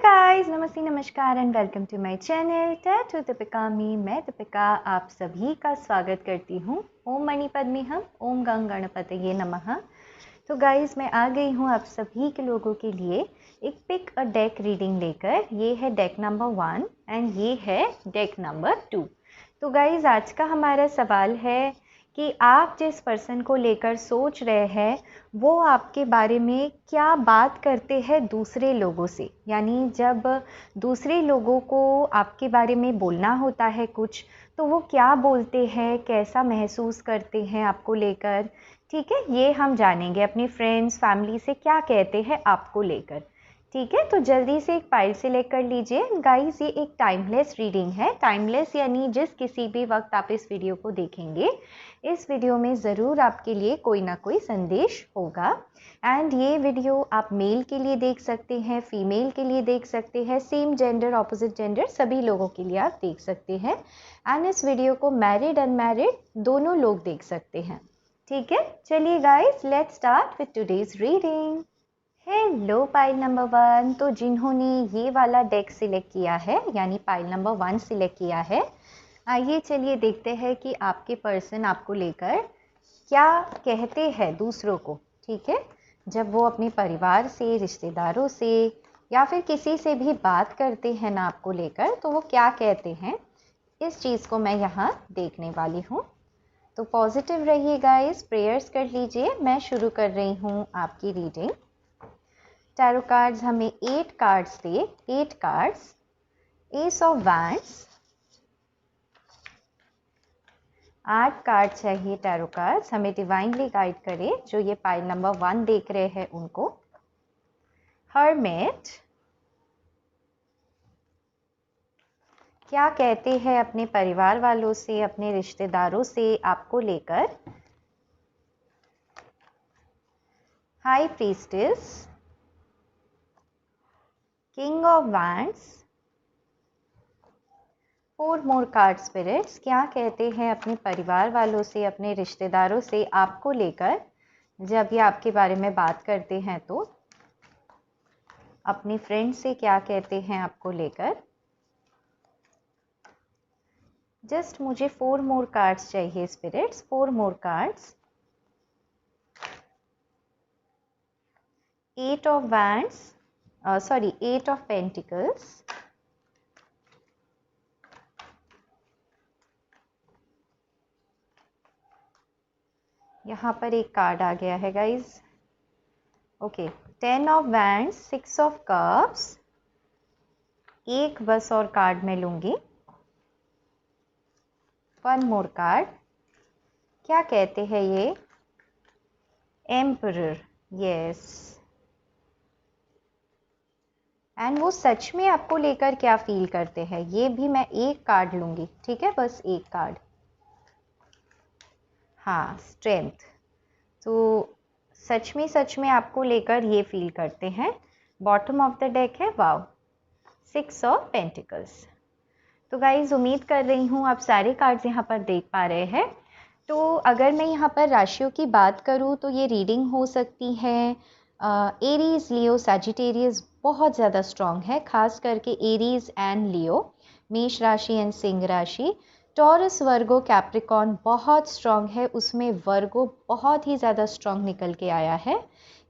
Guys, नमस्ते, नमस्कार and welcome to my channel tattoo Deepika में। मैं दीपिका आप सभी का स्वागत करती हूँ। ओम मणि पद्मे हम, ओम गंग गणपतये नमः। तो गाइस, मैं आ गई हूँ आप सभी के लोगों के लिए एक पिक अ डेक रीडिंग लेकर। ये है डेक नंबर 1 एंड ये है डेक नंबर 2। तो गाइस, आज का हमारा सवाल है कि आप जिस पर्सन को लेकर सोच रहे हैं वो आपके बारे में क्या बात करते हैं दूसरे लोगों से। यानी जब दूसरे लोगों को आपके बारे में बोलना होता है कुछ, तो वो क्या बोलते हैं, कैसा महसूस करते हैं आपको लेकर। ठीक है, ये हम जानेंगे। अपने फ्रेंड्स, फैमिली से क्या कहते हैं आपको लेकर। ठीक है, तो जल्दी से एक फाइल सेलेक्ट कर लीजिए। गाइस, ये एक टाइमलेस रीडिंग है। टाइमलेस यानी जिस किसी भी वक्त आप इस वीडियो को देखेंगे, इस वीडियो में ज़रूर आपके लिए कोई ना कोई संदेश होगा। एंड ये वीडियो आप मेल के लिए देख सकते हैं, फीमेल के लिए देख सकते हैं, सेम जेंडर, ऑपोजिट जेंडर, सभी लोगों के लिए आप देख सकते हैं। एंड इस वीडियो को मैरिड अनमैरिड दोनों लोग देख सकते हैं। ठीक है, चलिए guys, let's start with today's reading. Hello pile number 1। तो जिन्होंने ये वाला डेक सिलेक्ट किया है, यानी पाइल नंबर 1 सिलेक्ट किया है, आइए चलिए देखते हैं कि आपके पर्सन आपको लेकर क्या कहते हैं दूसरों को। ठीक है, जब वो अपने परिवार से, रिश्तेदारों से या फिर किसी से भी बात करते हैं ना आपको लेकर, तो वो क्या कहते हैं, इस चीज़ को मैं यहाँ देखने वाली हूँ। तो पॉजिटिव रहिए गाइस, प्रेयर्स कर लीजिए। मैं शुरू कर रही हूँ आपकी रीडिंग। टैरो कार्ड्स हमें 8 कार्ड्स थे, 8 cards. S of wands, 8 card चाहिए टैरो कार्ड्स, हमें डिवाइनली गाइड करे जो ये पाइल नंबर 1 देख रहे हैं उनको। हर्मिट, क्या कहते हैं अपने परिवार वालों से, अपने रिश्तेदारों से आपको लेकर। High priestess, king of wands, 4 more card spirits, क्या कहते हैं अपने परिवार वालों से, अपने रिश्तेदारों से आपको लेकर जब ये आपके बारे में बात करते हैं। तो अपने फ्रेंड से क्या कहते हैं आपको लेकर। जस्ट मुझे 4 मोर कार्ड्स चाहिए spirits, 4 more cards. 8 of wands, 8 of pentacles, यहाँ पर एक कार्ड आ गया है guys. Okay, 10 of wands, 6 of cups, एक बस और कार्ड मैं लूंगी। 1 मोर कार्ड, क्या कहते हैं ये। Emperor, yes. एंड वो सच में आपको लेकर क्या फील करते हैं, ये भी मैं एक कार्ड लूंगी। ठीक है, बस एक कार्ड। हाँ, स्ट्रेंथ। तो सच में आपको लेकर ये फील करते हैं। बॉटम ऑफ द डेक है, वाओ, 6 ऑफ पेंटिकल्स। तो गाइज, उम्मीद कर रही हूँ आप सारे कार्ड्स यहाँ पर देख पा रहे हैं। तो अगर मैं यहाँ पर राशियों की बात करूँ तो ये रीडिंग हो सकती है एरीज, लियो, सैजिटेरियस बहुत ज़्यादा स्ट्रॉन्ग है, खास करके एरीज एंड लियो। मेष राशि एंड सिंह राशि। टॉरस, वर्गो, कैप्रिकॉन बहुत स्ट्रॉन्ग है, उसमें वर्गो बहुत ही ज़्यादा स्ट्रॉन्ग निकल के आया है।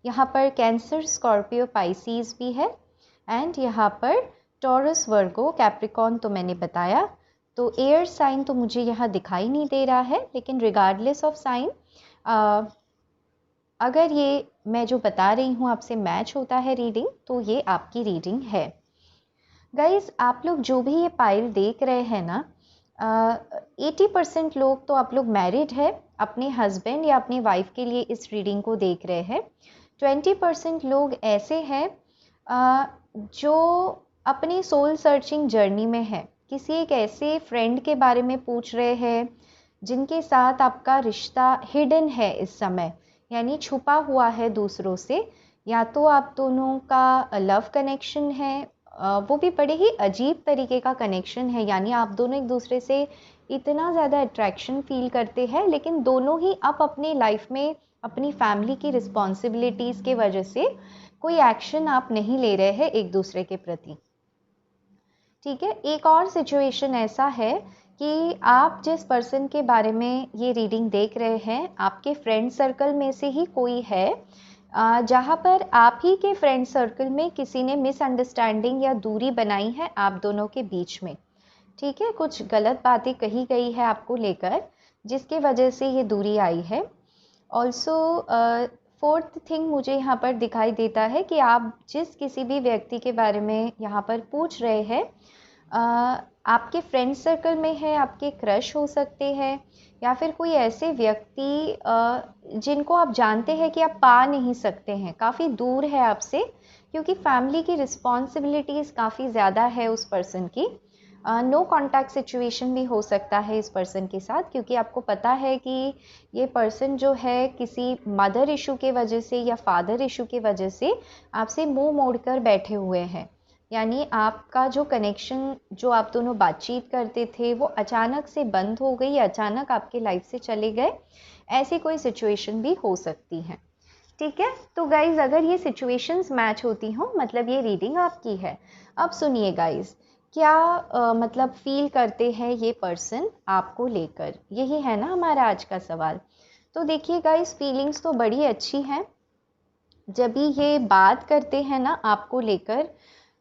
यहाँ पर कैंसर, स्कॉर्पियो, पाइसीज भी है। एंड यहाँ पर टॉरस, वर्गो, कैप्रिकॉन तो मैंने बताया। तो एयर साइन तो मुझे यहाँ दिखाई नहीं दे रहा है, लेकिन रिगार्डलेस ऑफ साइन, अगर ये मैं जो बता रही हूँ आपसे मैच होता है रीडिंग, तो ये आपकी रीडिंग है। गाइज, आप लोग जो भी ये पाइल देख रहे हैं ना, 80% लोग तो आप लोग मैरिड है, अपने हस्बैंड या अपनी वाइफ के लिए इस रीडिंग को देख रहे हैं। 20% लोग ऐसे हैं जो अपनी सोल सर्चिंग जर्नी में है, किसी एक ऐसे फ्रेंड के बारे में पूछ रहे हैं जिनके साथ आपका रिश्ता हिडन है इस समय, यानी छुपा हुआ है दूसरों से। या तो आप दोनों का लव कनेक्शन है, वो भी बड़े ही अजीब तरीके का कनेक्शन है, यानी आप दोनों एक दूसरे से इतना ज़्यादा अट्रैक्शन फील करते हैं, लेकिन दोनों ही अब अपने लाइफ में अपनी फैमिली की रिस्पॉन्सिबिलिटीज़ के वजह से कोई एक्शन आप नहीं ले रहे हैं एक दूसरे के प्रति। ठीक है। एक और सिचुएशन ऐसा है कि आप जिस पर्सन के बारे में ये रीडिंग देख रहे हैं, आपके फ्रेंड सर्कल में से ही कोई है जहाँ पर आप ही के फ्रेंड सर्कल में किसी ने मिसअंडरस्टैंडिंग या दूरी बनाई है आप दोनों के बीच में। ठीक है, कुछ गलत बातें कही गई है आपको लेकर, जिसके वजह से ये दूरी आई है। ऑल्सो फोर्थ थिंग मुझे यहाँ पर दिखाई देता है कि आप जिस किसी भी व्यक्ति के बारे में यहाँ पर पूछ रहे हैं, आपके फ्रेंड सर्कल में है, आपके क्रश हो सकते हैं, या फिर कोई ऐसे व्यक्ति जिनको आप जानते हैं कि आप पा नहीं सकते हैं, काफ़ी दूर है आपसे, क्योंकि फैमिली की रिस्पॉन्सिबिलिटीज़ काफ़ी ज़्यादा है उस पर्सन की। नो कॉन्टैक्ट सिचुएशन भी हो सकता है इस पर्सन के साथ, क्योंकि आपको पता है कि ये पर्सन जो है किसी मदर इशू के वजह से या फादर इशू के वजह से आपसे मुंह मोड़कर बैठे हुए हैं। यानी आपका जो कनेक्शन, जो आप दोनों बातचीत करते थे, वो अचानक से बंद हो गई, अचानक आपके लाइफ से चले गए। ऐसी कोई सिचुएशन भी हो सकती है। ठीक है, तो गाइज अगर ये सिचुएशंस मैच होती हों, मतलब ये रीडिंग आपकी है। अब सुनिए गाइज, क्या मतलब फील करते हैं ये पर्सन आपको लेकर, यही है ना हमारा आज का सवाल। तो देखिए गाइस, फीलिंग्स तो बड़ी अच्छी हैं। जब भी ये बात करते हैं ना आपको लेकर,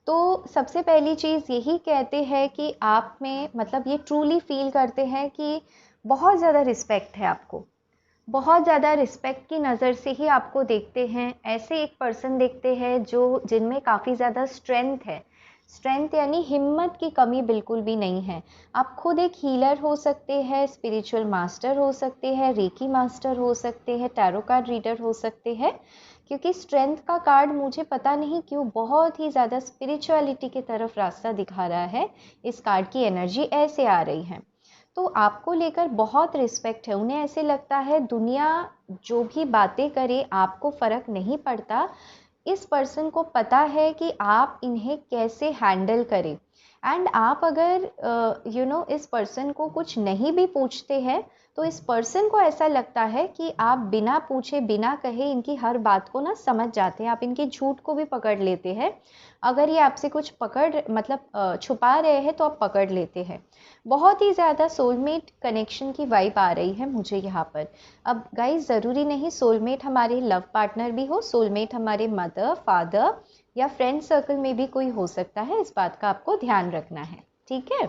तो सबसे पहली चीज़ यही कहते हैं कि आप में, मतलब ये ट्रूली फील करते हैं कि बहुत ज़्यादा रिस्पेक्ट है आपको, बहुत ज़्यादा रिस्पेक्ट की नज़र से ही आपको देखते हैं। ऐसे एक पर्सन देखते हैं जो जिनमें काफ़ी ज़्यादा स्ट्रेंथ है। स्ट्रेंथ यानी हिम्मत की कमी बिल्कुल भी नहीं है। आप खुद एक हीलर हो सकते हैं, स्पिरिचुअल मास्टर हो सकते हैं, रेकी मास्टर हो सकते हैं, टैरो कार्ड रीडर हो सकते हैं, क्योंकि स्ट्रेंथ का कार्ड मुझे पता नहीं क्यों बहुत ही ज़्यादा स्पिरिचुअलिटी की तरफ रास्ता दिखा रहा है। इस कार्ड की एनर्जी ऐसे आ रही है। तो आपको लेकर बहुत रिस्पेक्ट है। उन्हें ऐसे लगता है दुनिया जो भी बातें करे आपको फ़र्क नहीं पड़ता। इस पर्सन को पता है कि आप इन्हें कैसे हैंडल करें। एंड आप अगर इस पर्सन को कुछ नहीं भी पूछते हैं, तो इस पर्सन को ऐसा लगता है कि आप बिना पूछे बिना कहे इनकी हर बात को ना समझ जाते हैं, आप इनके झूठ को भी पकड़ लेते हैं। अगर ये आपसे कुछ छुपा रहे हैं तो आप पकड़ लेते हैं। बहुत ही ज़्यादा सोलमेट कनेक्शन की वाइब आ रही है मुझे यहाँ पर। अब गाइस, ज़रूरी नहीं सोलमेट हमारे लव पार्टनर भी हो, सोलमेट हमारे मदर, फादर या फ्रेंड सर्कल में भी कोई हो सकता है। इस बात का आपको ध्यान रखना है। ठीक है,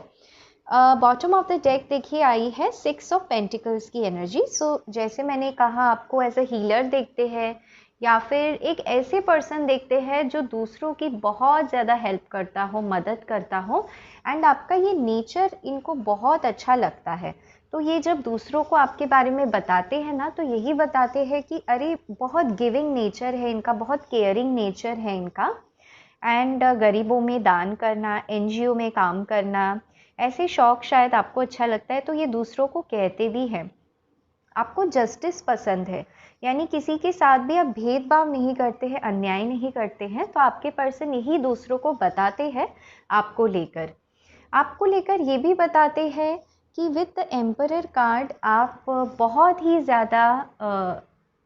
बॉटम ऑफ द डेक देखिए आई है 6 ऑफ पेंटिकल्स की एनर्जी। सो जैसे मैंने कहा, आपको एज अ हीलर देखते हैं या फिर एक ऐसे पर्सन देखते हैं जो दूसरों की बहुत ज़्यादा हेल्प करता हो, मदद करता हो। एंड आपका ये नेचर इनको बहुत अच्छा लगता है। तो ये जब दूसरों को आपके बारे में बताते हैं ना, तो यही बताते हैं कि अरे बहुत गिविंग नेचर है इनका, बहुत केयरिंग नेचर है इनका। एंड गरीबों में दान करना, एनजीओ में काम करना, ऐसे शौक शायद आपको अच्छा लगता है, तो ये दूसरों को कहते भी हैं। आपको जस्टिस पसंद है, यानी किसी के साथ भी आप भेदभाव नहीं करते हैं, अन्याय नहीं करते हैं। तो आपके पर्सन यही दूसरों को बताते हैं आपको लेकर ये भी बताते हैं कि विद द एम्परर कार्ड आप बहुत ही ज़्यादा,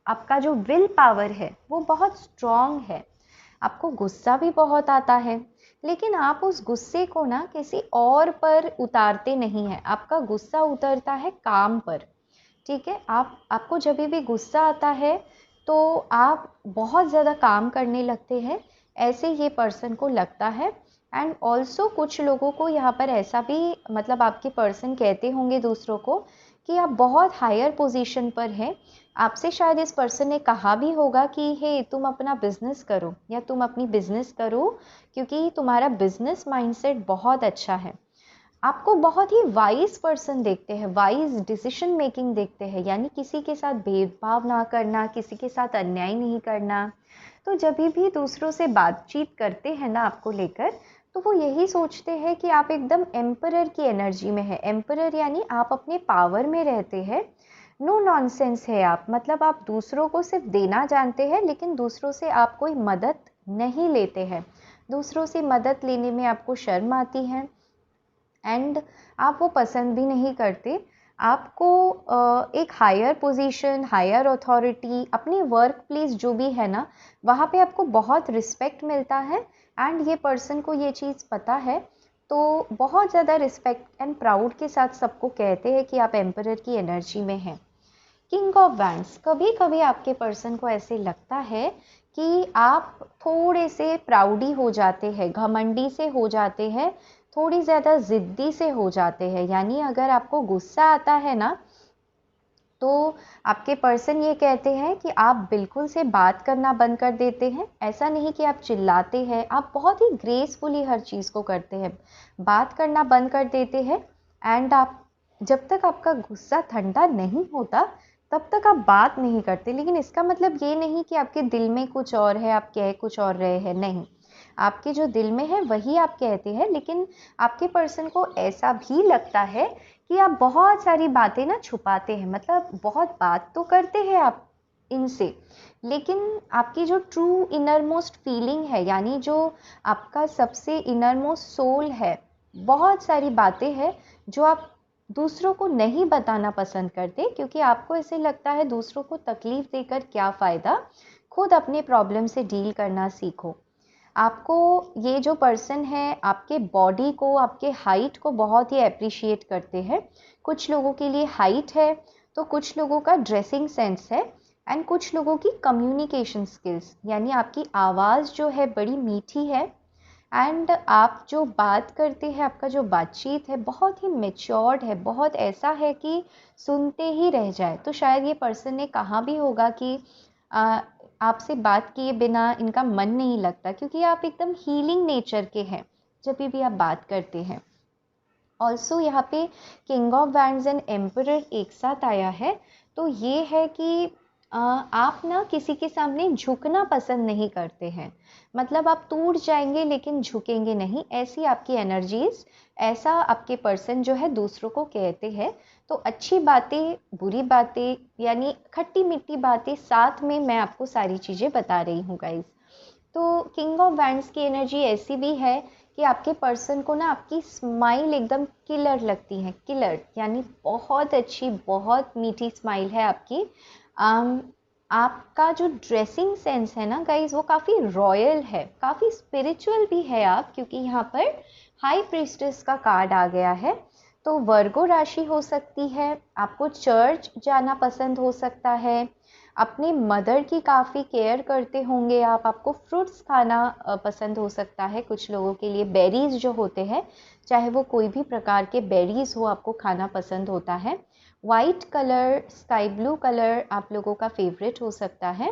आपका जो विल पावर है वो बहुत स्ट्रॉन्ग है। आपको गुस्सा भी बहुत आता है, लेकिन आप उस गुस्से को ना किसी और पर उतारते नहीं हैं। आपका गुस्सा उतरता है काम पर। ठीक है, आपको जब भी गुस्सा आता है तो आप बहुत ज़्यादा काम करने लगते हैं, ऐसे ये पर्सन को लगता है। एंड ऑल्सो कुछ लोगों को यहाँ पर ऐसा भी, मतलब आपके पर्सन कहते होंगे दूसरों को कि आप बहुत हायर पोजीशन पर हैं। आपसे शायद इस पर्सन ने कहा भी होगा कि हे तुम अपना बिजनेस करो या तुम अपनी बिजनेस करो, क्योंकि तुम्हारा बिजनेस माइंडसेट बहुत अच्छा है। आपको बहुत ही वाइज पर्सन देखते हैं, वाइज डिसीजन मेकिंग देखते हैं, यानी किसी के साथ भेदभाव ना करना, किसी के साथ अन्याय नहीं करना। तो जब भी दूसरों से बातचीत करते हैं ना आपको लेकर, तो वो यही सोचते हैं कि आप एकदम एम्परर की एनर्जी में है। एम्परर यानी आप अपने पावर में रहते हैं, नो नॉनसेंस है आप, मतलब आप दूसरों को सिर्फ देना जानते हैं, लेकिन दूसरों से आप कोई मदद नहीं लेते हैं। दूसरों से मदद लेने में आपको शर्म आती है एंड आप वो पसंद भी नहीं करते। आपको एक हायर पोजीशन, हायर अथॉरिटी, अपनी वर्क प्लेस जो भी है ना, वहाँ पे आपको बहुत रिस्पेक्ट मिलता है। एंड ये पर्सन को ये चीज़ पता है, तो बहुत ज़्यादा रिस्पेक्ट एंड प्राउड के साथ सबको कहते हैं कि आप एम्परर की एनर्जी में हैं। किंग ऑफ वैंड्स, कभी कभी आपके पर्सन को ऐसे लगता है कि आप थोड़े से प्राउडी हो जाते हैं, घमंडी से हो जाते हैं, थोड़ी ज़्यादा ज़िद्दी से हो जाते हैं। यानी अगर आपको गुस्सा आता है ना, तो आपके पर्सन ये कहते हैं कि आप बिल्कुल से बात करना बंद कर देते हैं। ऐसा नहीं कि आप चिल्लाते हैं, आप बहुत ही ग्रेसफुली हर चीज़ को करते हैं, बात करना बंद कर देते हैं। एंड आप जब तक आपका गुस्सा ठंडा नहीं होता तब तक आप बात नहीं करते। लेकिन इसका मतलब ये नहीं कि आपके दिल में कुछ और है, आप कह कुछ और रहे हैं, नहीं। आपके जो दिल में है वही आप कहते हैं। लेकिन आपके पर्सन को ऐसा भी लगता है कि आप बहुत सारी बातें ना छुपाते हैं, मतलब बहुत बात तो करते हैं आप इनसे, लेकिन आपकी जो ट्रू इनर मोस्ट फीलिंग है, यानी जो आपका सबसे इनर मोस्ट सोल है, बहुत सारी बातें हैं जो आप दूसरों को नहीं बताना पसंद करते, क्योंकि आपको ऐसे लगता है दूसरों को तकलीफ देकर क्या फ़ायदा, खुद अपने प्रॉब्लम से डील करना सीखो। आपको ये जो पर्सन है आपके बॉडी को, आपके हाइट को बहुत ही अप्रिशिएट करते हैं। कुछ लोगों के लिए हाइट है, तो कुछ लोगों का ड्रेसिंग सेंस है, एंड कुछ लोगों की कम्युनिकेशन स्किल्स, यानी आपकी आवाज़ जो है बड़ी मीठी है, एंड आप जो बात करते हैं, आपका जो बातचीत है बहुत ही मेच्योर्ड है, बहुत ऐसा है कि सुनते ही रह जाए। तो शायद ये पर्सन ने कहा भी होगा कि आपसे बात किए बिना इनका मन नहीं लगता, क्योंकि आप एकदम हीलिंग नेचर के हैं जब भी आप बात करते हैं। ऑल्सो यहाँ पे king of wands and emperor एक साथ आया है, तो ये है कि आप ना किसी के सामने झुकना पसंद नहीं करते हैं। मतलब आप टूट जाएंगे लेकिन झुकेंगे नहीं, ऐसी आपकी एनर्जीज, ऐसा आपके पर्सन जो है दूसरों को कहते हैं। तो अच्छी बातें, बुरी बातें, यानी खट्टी मीठी बातें साथ में मैं आपको सारी चीज़ें बता रही हूँ गाइज। तो किंग ऑफ वैंड्स की एनर्जी ऐसी भी है कि आपके पर्सन को ना आपकी स्माइल एकदम किलर लगती है, किलर यानी बहुत अच्छी, बहुत मीठी स्माइल है आपकी। आपका जो ड्रेसिंग सेंस है ना गाइज, वो काफ़ी रॉयल है, काफ़ी स्पिरिचुअल भी है आप, क्योंकि यहाँ पर हाई प्रीस्टेस का कार्ड आ गया है। तो वर्गो राशि हो सकती है, आपको चर्च जाना पसंद हो सकता है, अपने मदर की काफ़ी केयर करते होंगे आप, आपको फ्रूट्स खाना पसंद हो सकता है। कुछ लोगों के लिए बेरीज जो होते हैं, चाहे वो कोई भी प्रकार के बेरीज हो, आपको खाना पसंद होता है। White colour, sky blue colour आप लोगों का फेवरेट हो सकता है।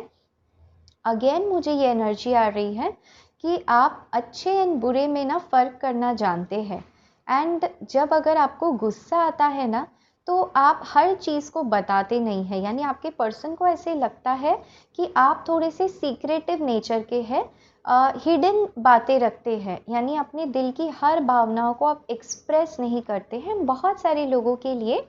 अगेन मुझे ये एनर्जी आ रही है कि आप अच्छे एंड बुरे में ना फ़र्क करना जानते हैं। एंड जब अगर आपको गुस्सा आता है ना, तो आप हर चीज़ को बताते नहीं हैं, यानी आपके पर्सन को ऐसे लगता है कि आप थोड़े से सीक्रेटिव नेचर के हैं, हिडन बातें रखते हैं, यानी अपने दिल की हर भावनाओं को आप एक्सप्रेस नहीं करते हैं। बहुत सारे लोगों के लिए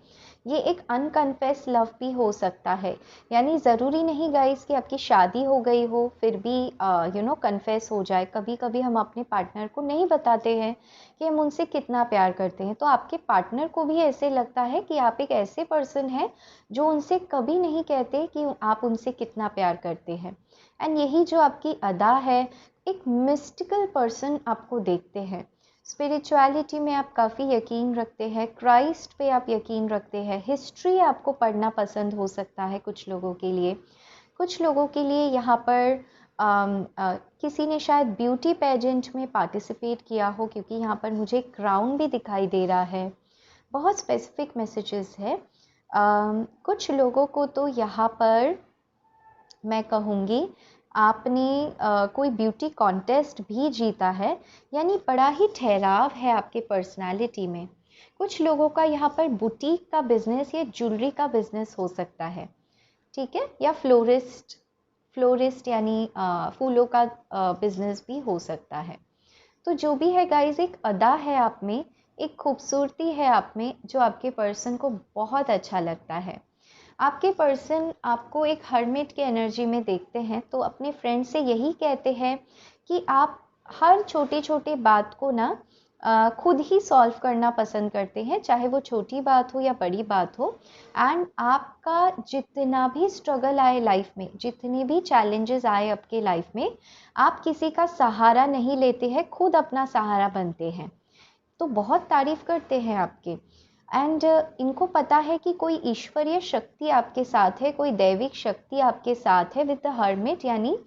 ये एक अनकन्फेस लव भी हो सकता है, यानी ज़रूरी नहीं गाइस कि आपकी शादी हो गई हो फिर भी कन्फेस हो जाए। कभी कभी हम अपने पार्टनर को नहीं बताते हैं कि हम उनसे कितना प्यार करते हैं, तो आपके पार्टनर को भी ऐसे लगता है कि आप एक ऐसे पर्सन हैं जो उनसे कभी नहीं कहते कि आप उनसे कितना प्यार करते हैं। एंड यही जो आपकी अदा है, एक मिस्टिकल पर्सन आपको देखते हैं। स्पिरिचुअलिटी में आप काफ़ी यकीन रखते हैं, क्राइस्ट पे आप यकीन रखते हैं, हिस्ट्री आपको पढ़ना पसंद हो सकता है कुछ लोगों के लिए। कुछ लोगों के लिए यहाँ पर किसी ने शायद ब्यूटी पेजेंट में पार्टिसिपेट किया हो, क्योंकि यहाँ पर मुझे क्राउन भी दिखाई दे रहा है। बहुत स्पेसिफिक मैसेजेस है। कुछ लोगों को तो यहाँ पर मैं कहूँगी आपने कोई ब्यूटी कॉन्टेस्ट भी जीता है, यानी बड़ा ही ठहराव है आपके पर्सनालिटी में। कुछ लोगों का यहाँ पर बुटीक का बिजनेस या ज्वेलरी का बिजनेस हो सकता है, ठीक है, या फ्लोरिस्ट यानी फूलों का बिजनेस भी हो सकता है। तो जो भी है गाइज, एक अदा है आप में, एक खूबसूरती है आप में, जो आपके पर्सन को बहुत अच्छा लगता है। आपके पर्सन आपको एक हर्मिट की एनर्जी में देखते हैं, तो अपने फ्रेंड से यही कहते हैं कि आप हर छोटी छोटी बात को ना खुद ही सॉल्व करना पसंद करते हैं, चाहे वो छोटी बात हो या बड़ी बात हो। एंड आपका जितना भी स्ट्रगल आए लाइफ में, जितने भी चैलेंजेस आए आपके लाइफ में, आप किसी का सहारा नहीं लेते हैं, खुद अपना सहारा बनते हैं। तो बहुत तारीफ़ करते हैं आपके। एंड इनको पता है कि कोई ईश्वरीय शक्ति आपके साथ है, कोई दैविक शक्ति आपके साथ है विद द हर्मिट, यानी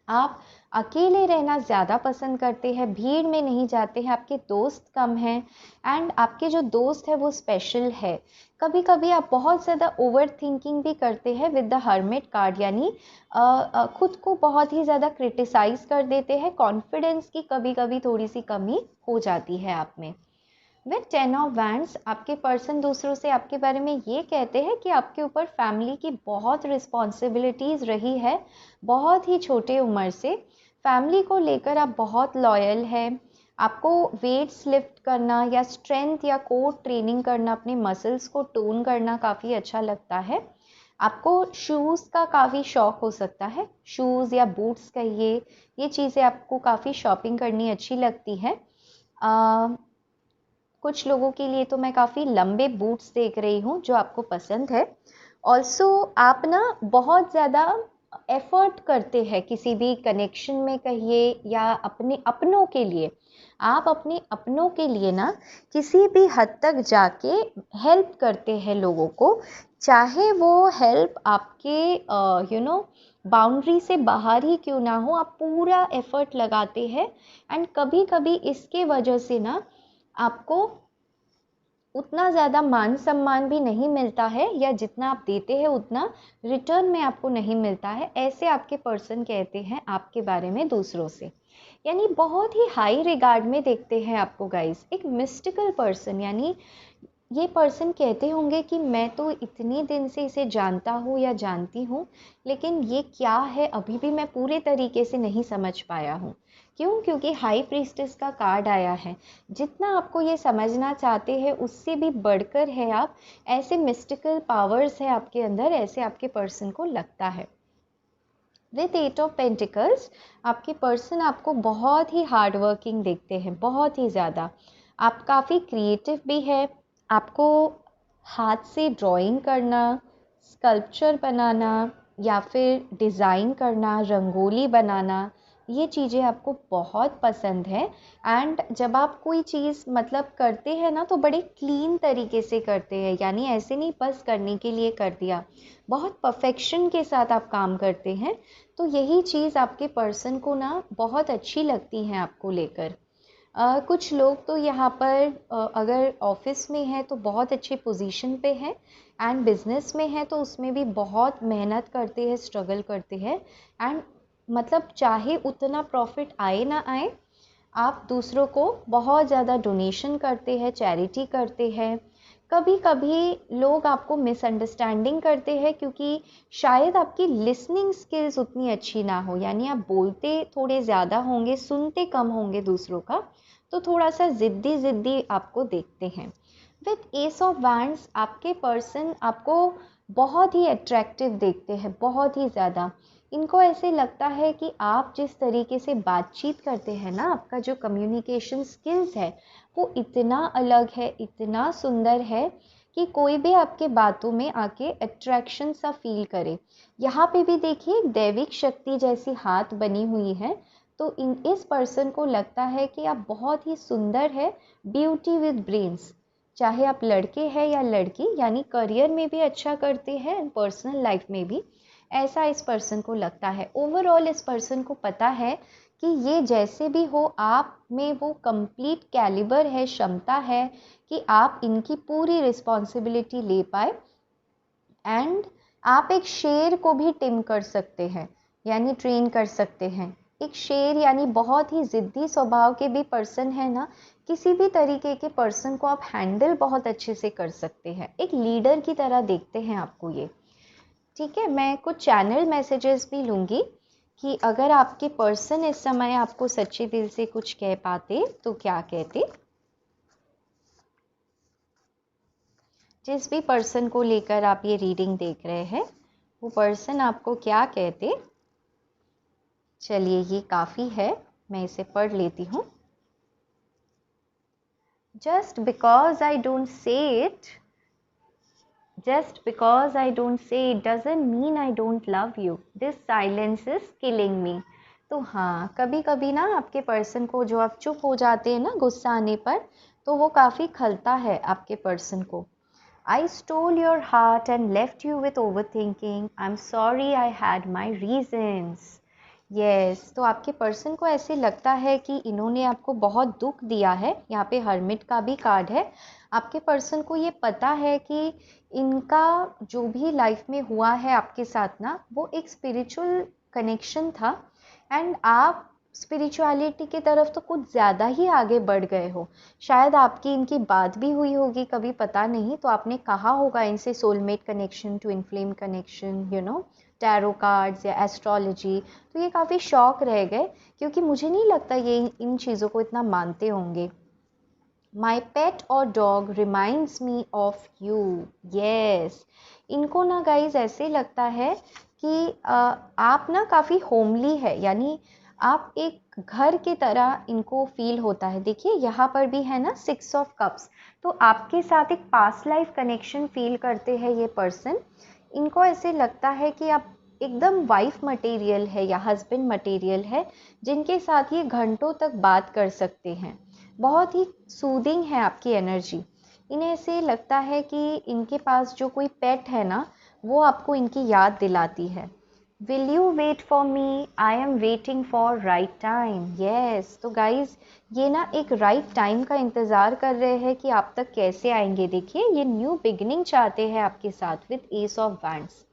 आप अकेले रहना ज़्यादा पसंद करते हैं, भीड़ में नहीं जाते हैं, आपके दोस्त कम हैं एंड आपके जो दोस्त है वो स्पेशल है। कभी कभी आप बहुत ज़्यादा ओवर थिंकिंग भी करते हैं विद द हर्मिट कार्ड, यानी खुद को बहुत ही ज़्यादा क्रिटिसाइज कर देते हैं, कॉन्फिडेंस की कभी कभी थोड़ी सी कमी हो जाती है आप में। विद 10 ऑफ वैंड्स आपके पर्सन दूसरों से आपके बारे में ये कहते हैं कि आपके ऊपर फैमिली की बहुत रिस्पॉन्सिबिलिटीज़ रही है बहुत ही छोटे उम्र से। फैमिली को लेकर आप बहुत लॉयल है। आपको वेट्स लिफ्ट करना या स्ट्रेंथ या कोर ट्रेनिंग करना, अपने मसल्स को टोन करना काफ़ी अच्छा लगता है। आपको शूज़ का काफ़ी शौक़ हो सकता है, शूज़ या बूट्स कहिए, ये चीज़ें आपको काफ़ी शॉपिंग करनी अच्छी लगती है। कुछ लोगों के लिए तो मैं काफ़ी लंबे बूट्स देख रही हूँ जो आपको पसंद है। ऑल्सो आप ना बहुत ज़्यादा एफर्ट करते हैं किसी भी कनेक्शन में कहिए या अपने अपनों के लिए। आप अपने अपनों के लिए ना किसी भी हद तक जाके हेल्प करते हैं लोगों को, चाहे वो हेल्प आपके बाउंड्री से बाहर ही क्यों ना हो, आप पूरा एफर्ट लगाते हैं। एंड कभी कभी इसके वजह से ना आपको उतना ज़्यादा मान सम्मान भी नहीं मिलता है, या जितना आप देते हैं उतना रिटर्न में आपको नहीं मिलता है। ऐसे आपके पर्सन कहते हैं आपके बारे में दूसरों से, यानी बहुत ही हाई रिगार्ड में देखते हैं आपको गाइस। एक मिस्टिकल पर्सन, यानी ये पर्सन कहते होंगे कि मैं तो इतने दिन से इसे जानता हूँ या जानती हूँ, लेकिन ये क्या है अभी भी मैं पूरे तरीके से नहीं समझ पाया हूँ। क्यों? क्योंकि हाई प्रीस्टेस का कार्ड आया है। जितना आपको ये समझना चाहते हैं उससे भी बढ़कर है आप, ऐसे मिस्टिकल पावर्स है आपके अंदर, ऐसे आपके पर्सन को लगता है। विद 8 ऑफ पेंटिकल्स आपके पर्सन आपको बहुत ही हार्ड वर्किंग देखते हैं, बहुत ही ज़्यादा। आप काफ़ी क्रिएटिव भी है। आपको हाथ से ड्राइंग करना, स्कल्पचर बनाना या फिर डिज़ाइन करना, रंगोली बनाना, ये चीज़ें आपको बहुत पसंद है। एंड जब आप कोई चीज़ मतलब करते हैं ना तो बड़े क्लीन तरीके से करते हैं, यानी ऐसे नहीं बस करने के लिए कर दिया, बहुत परफेक्शन के साथ आप काम करते हैं। तो यही चीज़ आपके पर्सन को ना बहुत अच्छी लगती है आपको लेकर। कुछ लोग तो यहाँ पर अगर ऑफिस में है तो बहुत अच्छे पोजीशन पे है, एंड बिजनेस में है तो उसमें भी बहुत मेहनत करते हैं, स्ट्रगल करते हैं। एंड मतलब चाहे उतना प्रॉफिट आए ना आए, आप दूसरों को बहुत ज़्यादा डोनेशन करते हैं, चैरिटी करते हैं। कभी कभी लोग आपको मिसअंडरस्टैंडिंग करते हैं क्योंकि शायद आपकी लिसनिंग स्किल्स उतनी अच्छी ना हो, यानी आप बोलते थोड़े ज़्यादा होंगे, सुनते कम होंगे दूसरों का, तो थोड़ा सा ज़िद्दी आपको देखते हैं। विद एस ऑफ वैंड्स आपके पर्सन आपको बहुत ही अट्रैक्टिव देखते हैं, बहुत ही ज़्यादा। इनको ऐसे लगता है कि आप जिस तरीके से बातचीत करते हैं ना, आपका जो कम्युनिकेशन स्किल्स है वो इतना अलग है, इतना सुंदर है कि कोई भी आपके बातों में आके अट्रैक्शन सा फील करे। यहाँ पे भी देखिए दैविक शक्ति जैसी हाथ बनी हुई है, तो इस पर्सन को लगता है कि आप बहुत ही सुंदर है, ब्यूटी विद ब्रेन्स। चाहे आप लड़के हैं या लड़की, यानी करियर में भी अच्छा करते हैं एंड पर्सनल लाइफ में भी, ऐसा इस पर्सन को लगता है। ओवरऑल इस पर्सन को पता है कि ये जैसे भी हो आप में वो कंप्लीट कैलिबर है, क्षमता है कि आप इनकी पूरी रिस्पॉन्सिबिलिटी ले पाए। एंड आप एक शेर को भी टिम कर सकते हैं, यानी ट्रेन कर सकते हैं। एक शेर यानी बहुत ही ज़िद्दी स्वभाव के भी पर्सन है ना, किसी भी तरीके के पर्सन को आप हैंडल बहुत अच्छे से कर सकते हैं, एक लीडर की तरह देखते हैं आपको ये। ठीक है, मैं कुछ चैनल मैसेजेस भी लूँगी कि अगर आपके पर्सन इस समय आपको सच्चे दिल से कुछ कह पाते तो क्या कहते। जिस भी पर्सन को लेकर आप ये रीडिंग देख रहे हैं वो पर्सन आपको क्या कहते। चलिए ये काफ़ी है, मैं इसे पढ़ लेती हूँ। Just because I don't say it doesn't mean I don't love you. This silence is killing me. तो हाँ, कभी कभी ना आपके पर्सन को, जो आप चुप हो जाते हैं ना गुस्सा आने पर, तो वो काफ़ी खलता है आपके पर्सन को। I stole your heart and left you with overthinking. I'm sorry I had my reasons. Yes, तो आपके पर्सन को ऐसे लगता है कि इन्होंने आपको बहुत दुख दिया है। यहाँ पे हर्मिट का भी कार्ड है। आपके पर्सन को ये पता है कि इनका जो भी लाइफ में हुआ है आपके साथ ना, वो एक स्पिरिचुअल कनेक्शन था, एंड आप स्पिरिचुअलिटी की तरफ तो कुछ ज़्यादा ही आगे बढ़ गए हो। शायद आपकी इनकी बात भी हुई होगी कभी, पता नहीं, तो आपने कहा होगा इनसे soulmate connection, twin flame connection, tarot cards या एस्ट्रोलॉजी। तो ये काफ़ी शॉक रह गए, क्योंकि मुझे नहीं लगता ये इन चीज़ों को इतना मानते होंगे। माई पेट और dog reminds me of you. Yes, इनको ना गाइज ऐसे लगता है कि आप ना काफ़ी होमली है, यानी आप एक घर की तरह इनको फील होता है। देखिए यहाँ पर भी है ना 6 ऑफ कप्स, तो आपके साथ एक पास्ट लाइफ कनेक्शन फील करते हैं ये पर्सन। इनको ऐसे लगता है कि आप एकदम वाइफ मटेरियल है या हस्बैंड मटेरियल है, जिनके साथ ये घंटों तक बात कर सकते हैं। बहुत ही सूदिंग है आपकी एनर्जी। इन्हें ऐसे लगता है कि इनके पास जो कोई पेट है ना, वो आपको इनकी याद दिलाती है। Will you wait for me, I am waiting for right time. Yes, तो गाइज ये ना एक राइट टाइम का इंतज़ार कर रहे हैं कि आप तक कैसे आएंगे। देखिए ये न्यू बिगिनिंग चाहते हैं आपके साथ with ace of wands.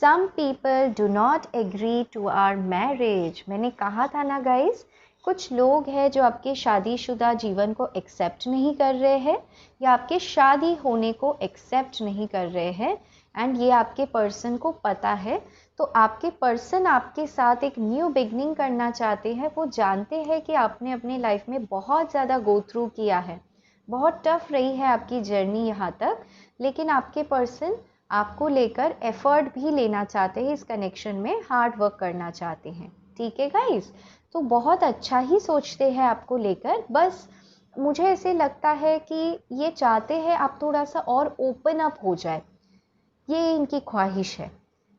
Some people do not agree to our marriage. मैंने कहा था ना गाइज, कुछ लोग हैं जो आपके शादीशुदा जीवन को एक्सेप्ट नहीं कर रहे हैं, या आपके शादी होने को एक्सेप्ट नहीं कर रहे हैं, एंड ये आपके पर्सन को पता है। तो आपके पर्सन आपके साथ एक न्यू बिगनिंग करना चाहते हैं। वो जानते हैं कि आपने अपने लाइफ में बहुत ज़्यादा गो थ्रू किया है, बहुत टफ रही है आपकी जर्नी यहाँ तक, लेकिन आपके पर्सन आपको लेकर एफर्ट भी लेना चाहते हैं, इस कनेक्शन में हार्ड वर्क करना चाहते हैं। ठीक है गाइस, तो बहुत अच्छा ही सोचते हैं आपको लेकर। बस मुझे ऐसे लगता है कि ये चाहते हैं आप थोड़ा सा और ओपन अप हो जाए, ये इनकी ख्वाहिश है।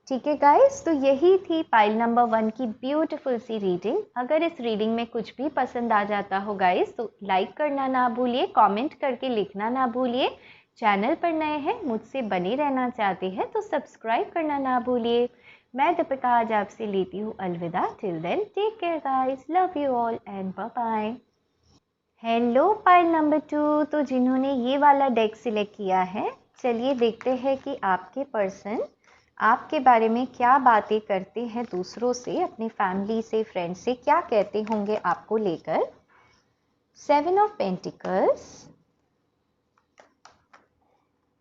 ठीक है गाइस, तो यही थी पाइल नंबर 1 की ब्यूटीफुल सी रीडिंग। अगर इस रीडिंग में कुछ भी पसंद आ जाता हो गाइस, तो लाइक करना ना भूलिए, कमेंट करके लिखना ना भूलिए। चैनल पर नए हैं, मुझसे बने रहना चाहते हैं, तो सब्सक्राइब करना ना भूलिए। मैं दीपिका आज आपसे लेती हूँ अलविदा। Till then take care guys, love you all and bye bye. Hello pile number 2, तो जिन्होंने ये वाला डेक सिलेक्ट किया है, चलिए देखते हैं कि आपके पर्सन आपके बारे में क्या बातें करते हैं दूसरों से, अपनी फैमिली से, फ्रेंड से, क्या कहते होंगे आपको लेकर। 7 ऑफ पेंटिकल्स,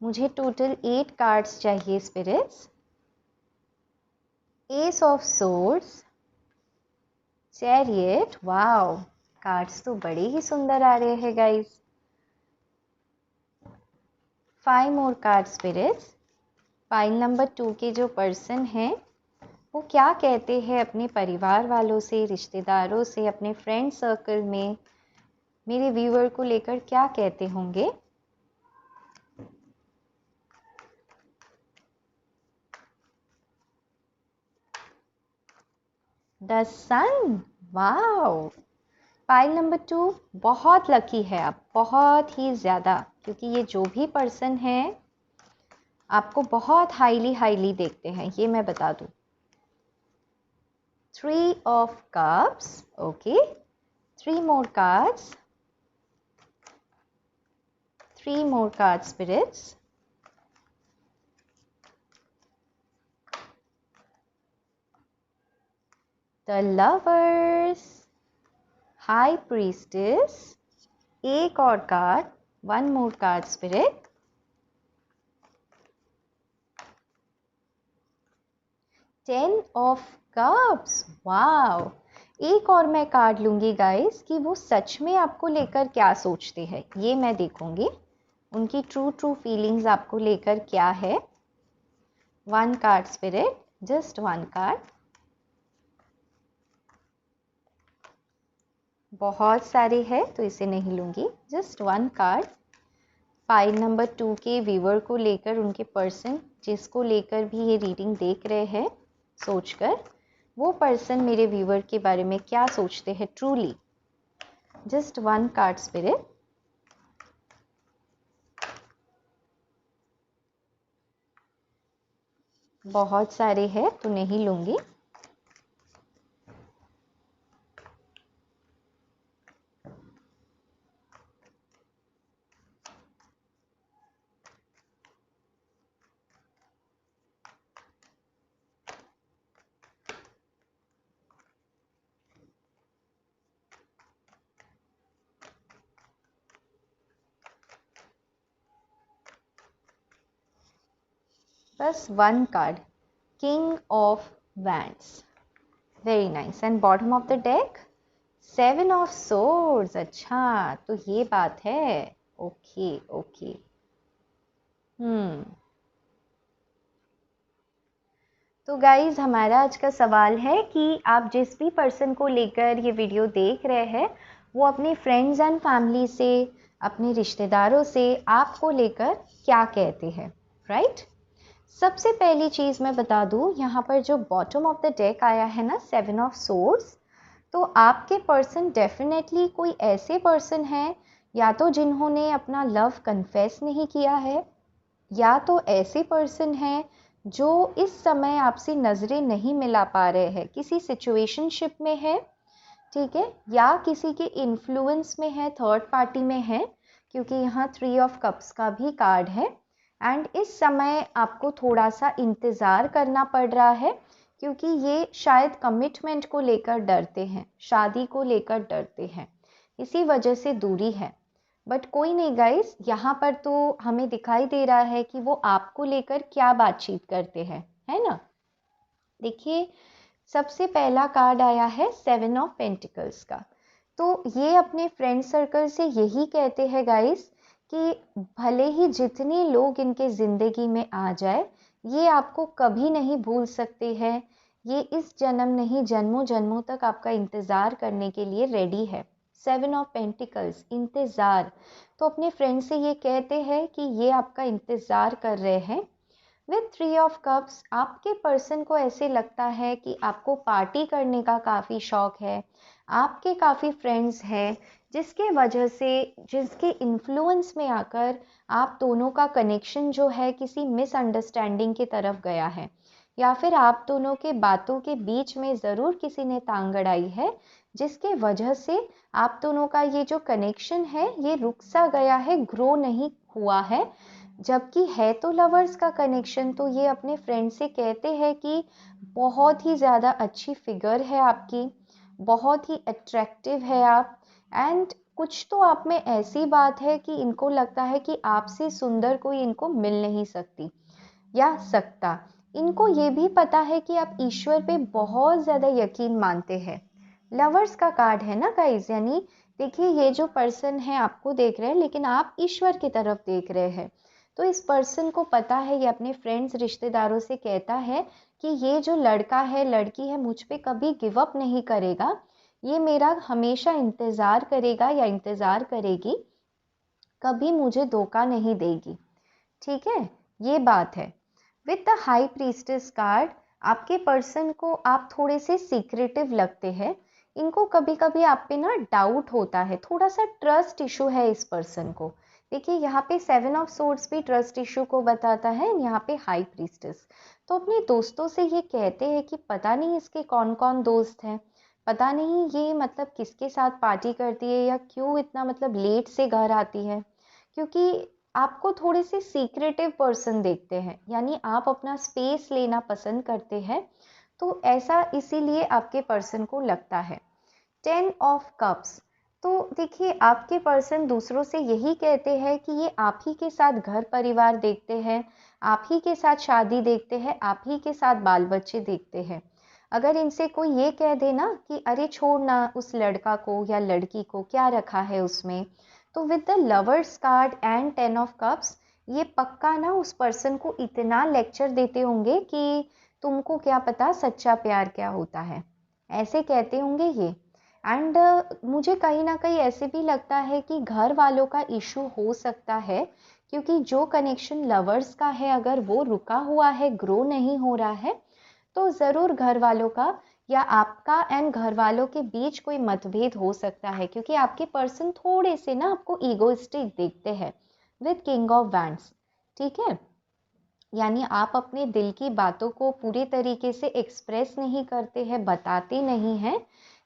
मुझे टोटल 8 कार्ड्स चाहिए spirits. Ace of swords, chariot, wow cards तो बड़े ही सुंदर आ रहे हैं guys. 5 more card spirits. Pile number 2 के जो पर्सन हैं वो क्या कहते हैं अपने परिवार वालों से, रिश्तेदारों से, अपने फ्रेंड सर्कल में, मेरे व्यूअर को लेकर क्या कहते होंगे। The sun, wow. Pile number 2 बहुत लकी है आप, बहुत ही ज़्यादा, क्योंकि ये जो भी पर्सन है आपको बहुत हाईली देखते हैं, ये मैं बता दूं। 3 of cups, okay, 3 more cards, 3 more card spirits. The Lovers, High Priestess, एक और card, 1 more card spirit. Ten of Cups, wow. एक और मैं कार्ड लूंगी गाइस कि वो सच में आपको लेकर क्या सोचते हैं, ये मैं देखूंगी, उनकी ट्रू फीलिंग्स आपको लेकर क्या है। 1 कार्ड स्पिरिट, जस्ट 1 कार्ड। बहुत सारे है तो इसे नहीं लूंगी, जस्ट 1 कार्ड। पाइल नंबर 2 के व्यूअर को लेकर, उनके पर्सन जिसको लेकर भी ये रीडिंग देख रहे हैं, सोचकर वो पर्सन मेरे व्यूअर के बारे में क्या सोचते हैं truly. Just one card spirit. बहुत सारे हैं तो नहीं लूंगी। बस one card, king of wands. Very nice. And bottom of the deck 7 of swords. अच्छा, तो ये बात है। Okay okay. तो गाइज, हमारा आज का सवाल है कि आप जिस भी पर्सन को लेकर ये वीडियो देख रहे हैं वो अपने फ्रेंड्स एंड फैमिली से, अपने रिश्तेदारों से आपको लेकर क्या कहते हैं, राइट? सबसे पहली चीज़ मैं बता दूं, यहाँ पर जो बॉटम ऑफ द डेक आया है ना, 7 ऑफ सोर्ड्स, तो आपके पर्सन डेफिनेटली कोई ऐसे पर्सन है या तो जिन्होंने अपना लव कन्फेस नहीं किया है, या तो ऐसे पर्सन है जो इस समय आपसे नज़रें नहीं मिला पा रहे हैं, किसी सिचुएशनशिप में है, ठीक है, या किसी के इन्फ्लुएंस में है, थर्ड पार्टी में है, क्योंकि यहाँ 3 ऑफ कप्स का भी कार्ड है। एंड इस समय आपको थोड़ा सा इंतज़ार करना पड़ रहा है, क्योंकि ये शायद कमिटमेंट को लेकर डरते हैं, शादी को लेकर डरते हैं, इसी वजह से दूरी है। बट कोई नहीं गाइस, यहाँ पर तो हमें दिखाई दे रहा है कि वो आपको लेकर क्या बातचीत करते हैं, है ना। देखिए, सबसे पहला कार्ड आया है 7 ऑफ पेंटिकल्स का। तो ये अपने फ्रेंड सर्कल से यही कहते हैं गाइस कि भले ही जितने लोग इनके ज़िंदगी में आ जाए, ये आपको कभी नहीं भूल सकते हैं। ये इस जन्म नहीं, जन्मों जन्मों तक आपका इंतज़ार करने के लिए रेडी है। 7 ऑफ पेंटिकल्स, इंतज़ार। तो अपने फ्रेंड से ये कहते हैं कि ये आपका इंतज़ार कर रहे हैं। विथ 3 ऑफ कप्स, आपके पर्सन को ऐसे लगता है कि आपको पार्टी करने का काफ़ी शौक है, आपके काफ़ी फ्रेंड्स हैं जिसके वजह से, जिसके इन्फ्लुएंस में आकर आप दोनों का कनेक्शन जो है किसी मिसअंडरस्टैंडिंग की तरफ गया है, या फिर आप दोनों के बातों के बीच में ज़रूर किसी ने टांग अड़ाई है, जिसके वजह से आप दोनों का ये जो कनेक्शन है ये रुक सा गया है, ग्रो नहीं हुआ है। जबकि है तो लवर्स का कनेक्शन। तो ये अपने फ्रेंड से कहते हैं कि बहुत ही ज़्यादा अच्छी फिगर है आपकी, बहुत ही अट्रैक्टिव है आप, एंड कुछ तो आप में ऐसी बात है कि इनको लगता है कि आपसे सुंदर कोई इनको मिल नहीं सकती या सकता। इनको ये भी पता है कि आप ईश्वर पे बहुत ज़्यादा यकीन मानते हैं। लवर्स का कार्ड है ना गाइस, यानी देखिए ये जो पर्सन है आपको देख रहे हैं लेकिन आप ईश्वर की तरफ देख रहे हैं। तो इस पर्सन को पता है, ये अपने फ्रेंड्स रिश्तेदारों से कहता है कि ये जो लड़का है, लड़की है, मुझ पे कभी गिव अप नहीं करेगा, ये मेरा हमेशा इंतज़ार करेगा या इंतज़ार करेगी, कभी मुझे धोखा नहीं देगी, ठीक है, ये बात है। With the high priestess card, आपके पर्सन को आप थोड़े से सीक्रेटिव लगते हैं, इनको कभी कभी आप पे ना डाउट होता है, थोड़ा सा ट्रस्ट इशू है इस पर्सन को। देखिए यहाँ पे 7 ऑफ सोर्ड्स भी ट्रस्ट इशू को बताता है, यहाँ पे हाई प्रीस्टेस। तो अपने दोस्तों से ये कहते हैं कि पता नहीं इसके कौन कौन दोस्त हैं, पता नहीं ये मतलब किसके साथ पार्टी करती है या क्यों इतना मतलब लेट से घर आती है, क्योंकि आपको थोड़े से सीक्रेटिव पर्सन देखते हैं, यानी आप अपना स्पेस लेना पसंद करते हैं, तो ऐसा इसीलिए आपके पर्सन को लगता है। 10 ऑफ कप्स, तो देखिए आपके पर्सन दूसरों से यही कहते हैं कि ये आप ही के साथ घर परिवार देखते हैं, आप ही के साथ शादी देखते हैं, आप ही के साथ बाल बच्चे देखते हैं। अगर इनसे कोई ये कह दे ना कि अरे छोड़ ना उस लड़का को या लड़की को, क्या रखा है उसमें, तो with the lovers card and 10 of cups, ये पक्का ना उस पर्सन को इतना लेक्चर देते होंगे कि तुमको क्या पता सच्चा प्यार क्या होता है, ऐसे कहते होंगे ये। एंड मुझे कहीं ना कहीं ऐसे भी लगता है कि घर वालों का इशू हो सकता है, क्योंकि जो कनेक्शन लवर्स का है अगर वो रुका हुआ है, ग्रो नहीं हो रहा है, तो ज़रूर घर वालों का या आपका एंड घर वालों के बीच कोई मतभेद हो सकता है, क्योंकि आपके पर्सन थोड़े से ना आपको ईगोइस्टिक देखते हैं विद किंग ऑफ वैंड्स। ठीक है, यानी आप अपने दिल की बातों को पूरे तरीके से एक्सप्रेस नहीं करते हैं, बताते नहीं हैं।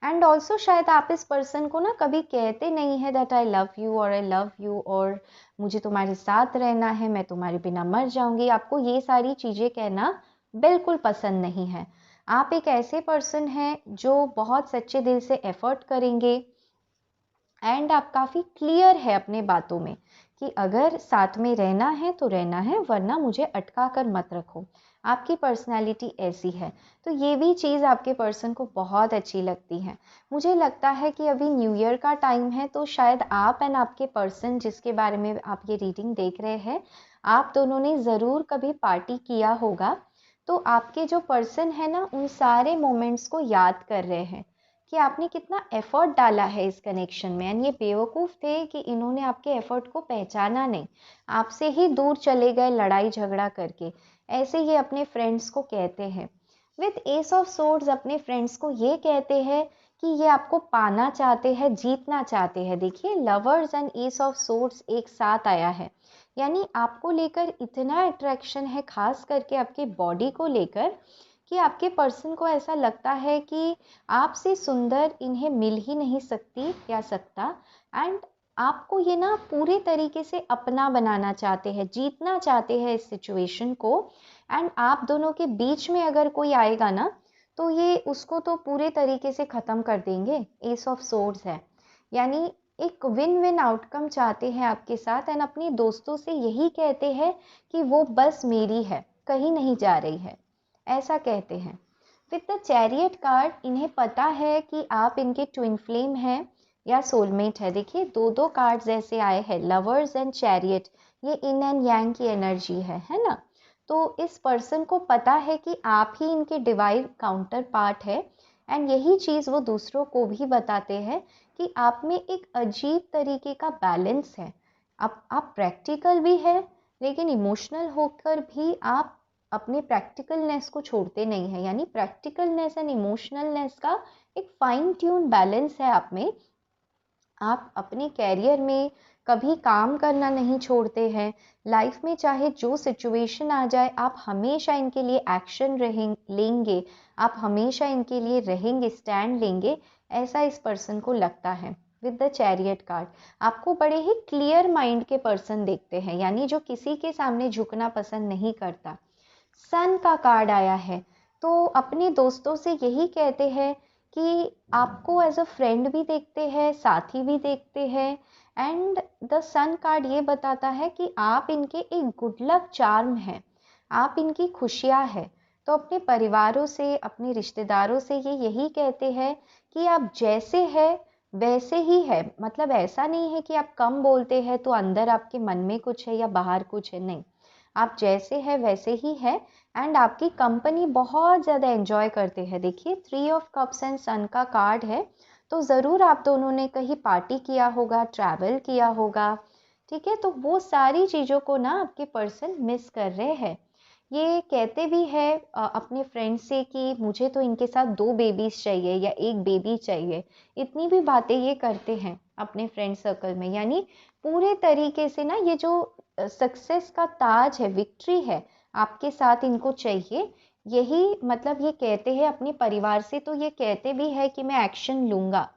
एंड ऑल्सो शायद आप इस पर्सन को ना कभी कहते नहीं है दैट आई लव यू और आई लव यू और मुझे तुम्हारे साथ रहना है, मैं तुम्हारे बिना मर जाऊंगी। आपको ये सारी चीज़ें कहना बिल्कुल पसंद नहीं है। आप एक ऐसे पर्सन हैं जो बहुत सच्चे दिल से एफर्ट करेंगे एंड आप काफ़ी क्लियर है अपने बातों में कि अगर साथ में रहना है तो रहना है, वरना मुझे अटका कर मत रखो। आपकी पर्सनैलिटी ऐसी है, तो ये भी चीज़ आपके पर्सन को बहुत अच्छी लगती है। मुझे लगता है कि अभी न्यू ईयर का टाइम है, तो शायद आप एंड आपके पर्सन जिसके बारे में आप ये रीडिंग देख रहे हैं, आप दोनों ने ज़रूर कभी पार्टी किया होगा। तो आपके जो पर्सन है ना, उन सारे मोमेंट्स को याद कर रहे हैं कि आपने कितना एफर्ट डाला है इस कनेक्शन में। एंड ये बेवकूफ़ थे कि इन्होंने आपके एफर्ट को पहचाना नहीं, आपसे ही दूर चले गए लड़ाई झगड़ा करके। ऐसे ये अपने फ्रेंड्स को कहते हैं। विद एस ऑफ सोर्ड्स अपने फ्रेंड्स को ये कहते हैं कि ये आपको पाना चाहते हैं, जीतना चाहते हैं। देखिए, lovers and S of swords एक साथ आया है, यानी आपको लेकर इतना अट्रैक्शन है, खास करके आपके बॉडी को लेकर, कि आपके पर्सन को ऐसा लगता है कि आपसे सुंदर इन्हें मिल ही नहीं सकती या सकता। एंड आपको ये ना पूरे तरीके से अपना बनाना चाहते हैं, जीतना चाहते हैं इस सिचुएशन को। एंड आप दोनों के बीच में अगर कोई आएगा ना, तो ये उसको तो पूरे तरीके से ख़त्म कर देंगे। एस ऑफ सोर्ड्स है, यानी एक विन विन आउटकम चाहते हैं आपके साथ। एंड अपने दोस्तों से यही कहते हैं कि वो बस मेरी है, कहीं नहीं जा रही है, ऐसा कहते हैं। विद द चैरियट कार्ड इन्हें पता है कि आप इनके ट्विन फ्लेम हैं या सोलमेट है। देखिए, दो दो कार्ड्स ऐसे आए हैं, लवर्स एंड चैरियट, ये इन एंड यांग की एनर्जी है ना। तो इस पर्सन को पता है कि आप ही इनके डिवाइन काउंटर पार्ट है। एंड यही चीज़ वो दूसरों को भी बताते हैं कि आप में एक अजीब तरीके का बैलेंस है। आप प्रैक्टिकल भी है, लेकिन इमोशनल होकर भी आप अपने प्रैक्टिकलनेस को छोड़ते नहीं है। यानी प्रैक्टिकलनेस एंड इमोशनलनेस का एक फाइन ट्यून बैलेंस है आप में। आप अपने कैरियर में कभी काम करना नहीं छोड़ते हैं। लाइफ में चाहे जो सिचुएशन आ जाए, आप हमेशा इनके लिए एक्शन लेंगे, आप हमेशा इनके लिए रहेंगे, स्टैंड लेंगे, ऐसा इस पर्सन को लगता है। विद द चैरियट कार्ड आपको बड़े ही क्लियर माइंड के पर्सन देखते हैं, यानी जो किसी के सामने झुकना पसंद नहीं करता। सन का कार्ड आया है, तो अपने दोस्तों से यही कहते हैं कि आपको एज अ फ्रेंड भी देखते हैं, साथी भी देखते हैं। एंड द सन कार्ड ये बताता है कि आप इनके एक गुड लक चार्म हैं, आप इनकी खुशियाँ हैं। तो अपने परिवारों से, अपने रिश्तेदारों से ये यही कहते हैं कि आप जैसे हैं वैसे ही है। मतलब ऐसा नहीं है कि आप कम बोलते हैं तो अंदर आपके मन में कुछ है या बाहर कुछ है, नहीं, आप जैसे हैं वैसे ही है। एंड आपकी कंपनी बहुत ज़्यादा एंजॉय करते हैं। देखिए, 3 ऑफ कप्स एंड सन का कार्ड है, तो ज़रूर आप दोनों ने कहीं पार्टी किया होगा, ट्रैवल किया होगा। ठीक है, तो वो सारी चीज़ों को ना आपके पर्सन मिस कर रहे हैं। ये कहते भी है अपने फ्रेंड से कि मुझे तो इनके साथ 2 बेबीज चाहिए या 1 बेबी चाहिए। इतनी भी बातें ये करते हैं अपने फ्रेंड सर्कल में। यानी पूरे तरीके से ना ये जो सक्सेस का ताज है, विक्ट्री है, आपके साथ इनको चाहिए। यही मतलब ये कहते हैं अपने परिवार से, तो ये कहते भी है कि मैं एक्शन लूंगा।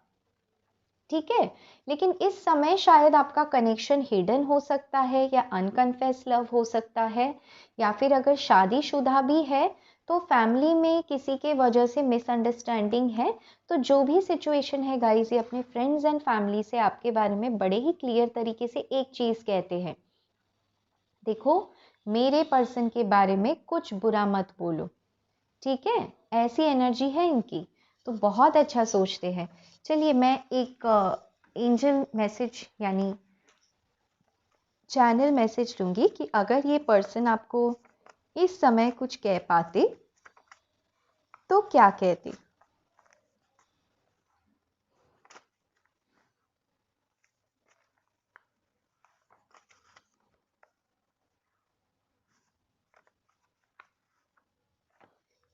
ठीक है, लेकिन इस समय शायद आपका कनेक्शन हिडन हो सकता है या अनकन्फेस लव हो सकता है, या फिर अगर शादीशुदा भी है तो फैमिली में किसी के वजह से मिसअंडरस्टैंडिंग है। तो जो भी सिचुएशन है गाइस, ये अपने फ्रेंड्स एंड फैमिली से आपके बारे में बड़े ही क्लियर तरीके से एक चीज़ कहते हैं, देखो, मेरे पर्सन के बारे में कुछ बुरा मत बोलो। ठीक है, ऐसी एनर्जी है इनकी, तो बहुत अच्छा सोचते हैं। चलिए, मैं एक एंजल मैसेज यानी चैनल मैसेज दूंगी कि अगर ये पर्सन आपको इस समय कुछ कह पाते तो क्या कहते।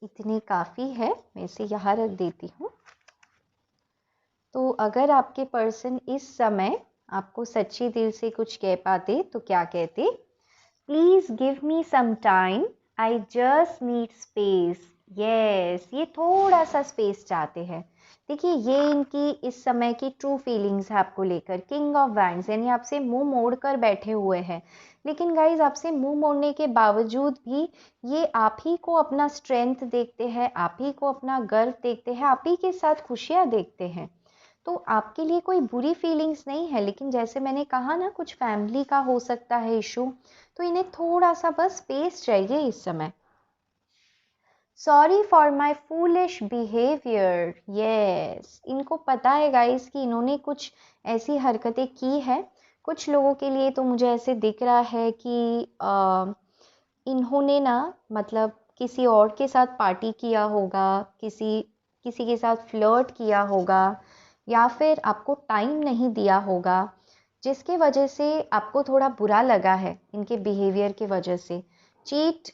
इतने काफ़ी है, मैं इसे यहाँ रख देती हूँ। तो अगर आपके पर्सन इस समय आपको सच्ची दिल से कुछ कह पाते तो क्या कहते? Please give me some time, I just need space. Yes, ये थोड़ा सा स्पेस चाहते हैं। देखिए, ये इनकी इस समय की ट्रू फीलिंग्स है आपको लेकर। किंग ऑफ वैंड्स यानी आपसे मुंह मोड़ कर बैठे हुए हैं, लेकिन गाइज आपसे मुंह मोड़ने के बावजूद भी ये आप ही को अपना स्ट्रेंथ देखते हैं, आप ही को अपना गर्व देखते हैं, आप ही के साथ खुशियाँ देखते हैं। तो आपके लिए कोई बुरी फीलिंग्स नहीं है, लेकिन जैसे मैंने कहा ना, कुछ फैमिली का हो सकता है इशू, तो इन्हें थोड़ा सा बस स्पेस चाहिए इस समय। Sorry for my foolish behaviour. Yes, इनको पता है गाइस कि इन्होंने कुछ ऐसी हरकतें की है। कुछ लोगों के लिए तो मुझे ऐसे दिख रहा है कि इन्होंने ना मतलब किसी और के साथ पार्टी किया होगा, किसी किसी के साथ फ्लर्ट किया होगा, या फिर आपको टाइम नहीं दिया होगा, जिसके वजह से आपको थोड़ा बुरा लगा है इनके बिहेवियर के वजह से। चीट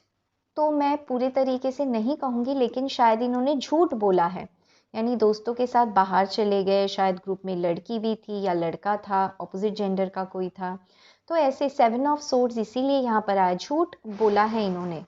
तो मैं पूरे तरीके से नहीं कहूँगी, लेकिन शायद इन्होंने झूठ बोला है, यानी दोस्तों के साथ बाहर चले गए, शायद ग्रुप में लड़की भी थी या लड़का था, ऑपोजिट जेंडर का कोई था, तो ऐसे 7 ऑफ सोर्ड्स इसीलिए यहाँ पर आया, झूठ बोला है इन्होंने।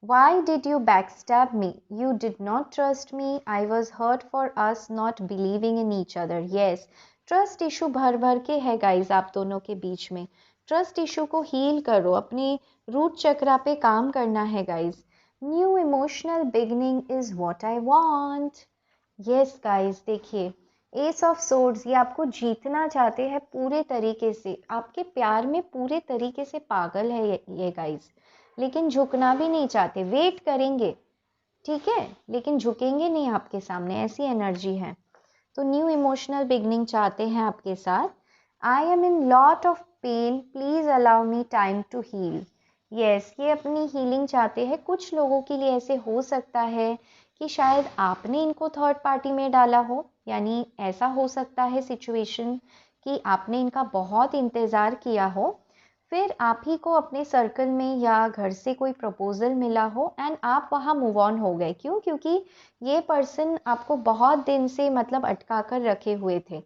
Why did you backstab me? You did not trust me. I was hurt for us not believing in each other. Yes, trust issue भर भर के है गाइज आप दोनों के बीच में। ट्रस्ट इशू को हील करो, अपने रूट चक्रा पे काम करना है guys. New emotional beginning is what I want. Yes guys, देखिए एस ऑफ सोर्ड्स, ये आपको जीतना चाहते हैं पूरे तरीके से, आपके प्यार में पूरे तरीके से पागल है ये गाइज, लेकिन झुकना भी नहीं चाहते। वेट करेंगे, ठीक है, लेकिन झुकेंगे नहीं आपके सामने, ऐसी एनर्जी है। तो न्यू इमोशनल बिगनिंग चाहते हैं आपके साथ। I am in lot of pain, please allow me time to heal. Yes, ये अपनी हीलिंग चाहते हैं। कुछ लोगों के लिए ऐसे हो सकता है कि शायद आपने इनको थर्ड पार्टी में डाला हो, यानी ऐसा हो सकता है सिचुएशन कि आपने इनका बहुत इंतज़ार किया हो, फिर आप ही को अपने सर्कल में या घर से कोई प्रपोजल मिला हो एंड आप वहाँ मूव ऑन हो गए। क्यों? क्योंकि ये पर्सन आपको बहुत दिन से मतलब अटका कर रखे हुए थे,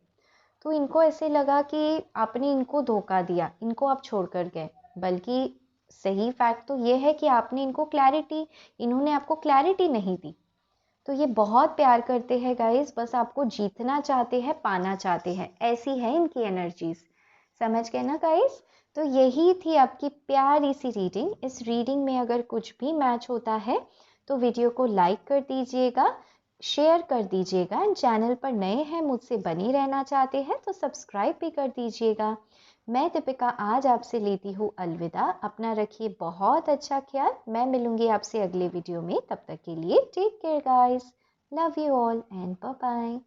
तो इनको ऐसे लगा कि आपने इनको धोखा दिया, इनको आप छोड़ कर गए। बल्कि सही फैक्ट तो ये है कि आपने इनको क्लैरिटी, इन्होंने आपको क्लैरिटी नहीं दी। तो ये बहुत प्यार करते हैं गाइस, बस आपको जीतना चाहते हैं, पाना चाहते हैं, ऐसी है इनकी एनर्जीज। समझ गए ना गाइस? तो यही थी आपकी प्यारी सी रीडिंग। इस रीडिंग में अगर कुछ भी मैच होता है तो वीडियो को लाइक कर दीजिएगा, शेयर कर दीजिएगा। चैनल पर नए हैं, मुझसे बनी रहना चाहते हैं तो सब्सक्राइब भी कर दीजिएगा। मैं दीपिका आज आपसे लेती हूँ अलविदा। अपना रखिए बहुत अच्छा ख्याल। मैं मिलूंगी आपसे अगले वीडियो में, तब तक के लिए take care guys, love you all and bye bye.